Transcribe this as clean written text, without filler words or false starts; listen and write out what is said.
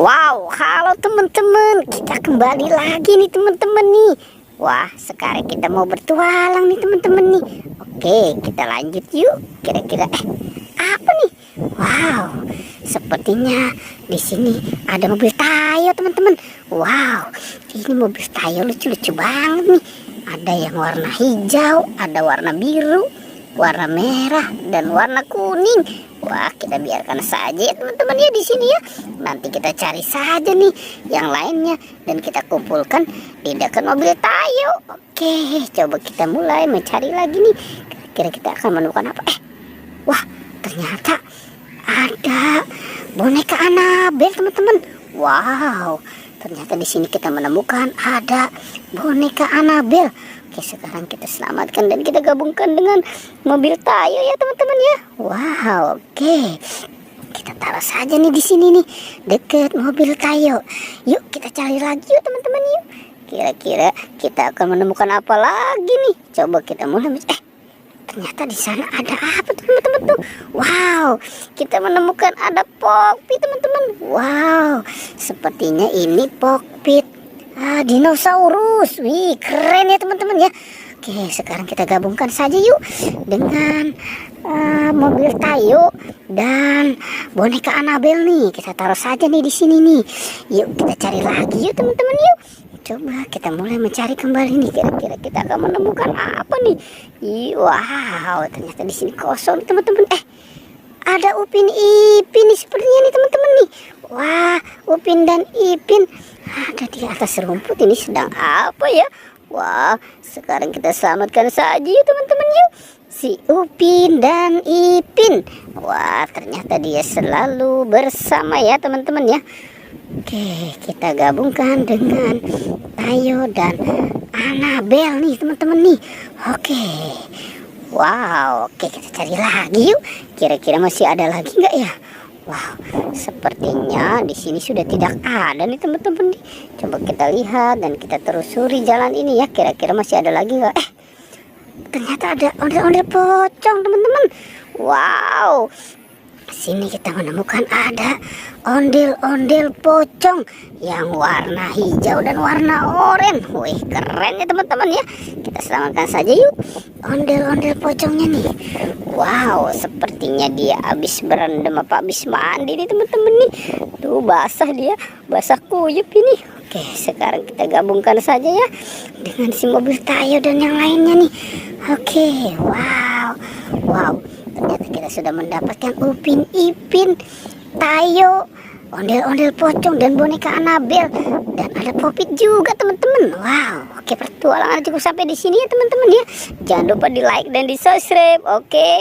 Wow, halo teman-teman, kita kembali lagi nih teman-teman nih. Wah, sekarang kita mau bertualang nih teman-teman nih. Oke, kita lanjut yuk. Kira-kira apa nih? Wow, sepertinya di sini ada mobil Tayo teman-teman. Wow, ini mobil Tayo lucu-lucu banget nih. Ada yang warna hijau, ada warna biru, warna merah, dan warna kuning. Wah, kita biarkan saja ya teman-teman ya di sini ya. Nanti kita cari saja nih yang lainnya dan kita kumpulkan di dekat mobil Tayo. Oke, coba kita mulai mencari lagi nih. Kira-kira kita akan menemukan apa? Wah, ternyata ada boneka Annabelle teman-teman. Wow, ternyata di sini kita menemukan ada boneka Annabelle. Oke, sekarang kita selamatkan dan kita gabungkan dengan mobil Tayo ya teman-teman ya. Wow, oke. Kita taruh saja nih di sini nih, dekat mobil Tayo. Yuk kita cari lagi yuk teman-teman yuk. Kira-kira kita akan menemukan apa lagi nih? Coba kita mulai. Ternyata di sana ada apa teman-teman tuh? Wow, kita menemukan ada Pokpit teman-teman. Wow, sepertinya ini Pokpit dinosaurus. Wih, keren ya teman-teman ya. Oke, sekarang kita gabungkan saja yuk dengan mobil Tayo dan boneka Annabelle nih. Kita taruh saja nih di sini nih. Yuk kita cari lagi yuk teman-teman yuk. Coba kita mulai mencari kembali nih. Kira-kira kita akan menemukan apa nih? Wow, ternyata di sini kosong teman-teman. Ada Upin Ipin nih sepertinya nih teman-teman nih. Wah, Upin dan Ipin ada di atas rumput. Ini sedang apa ya? Wah, sekarang kita selamatkan saja yuk teman-teman yuk. Si Upin dan Ipin. Wah, ternyata dia selalu bersama ya teman-teman ya. Oke, kita gabungkan dengan Tayo dan Annabelle nih teman-teman nih. Oke. Wow, oke kita cari lagi yuk. Kira-kira masih ada lagi nggak ya? Wow, sepertinya di sini sudah tidak ada nih teman-teman. Coba kita lihat dan kita telusuri jalan ini ya. Kira-kira masih ada lagi nggak? Ternyata ada ondel-ondel pocong teman-teman. Wow, sini kita menemukan ada ondel-ondel pocong yang warna hijau dan warna oranye. Wih, keren ya teman-teman ya. Kita selamatkan saja yuk ondel-ondel pocongnya nih. Wow, sepertinya dia habis berendam apa habis mandi nih teman-teman nih. Tuh basah dia, basah kuyup ini. Oke, sekarang kita gabungkan saja ya dengan si mobil Tayo dan yang lainnya nih. Oke, wow, wow. Ternyata kita sudah mendapatkan Upin Ipin, Tayo, ondel-ondel pocong dan boneka Annabelle dan ada Pokpit juga teman-teman. Wow, oke pertualangan cukup sampai di sini ya teman-teman ya. Jangan lupa di like dan di subscribe. Oke.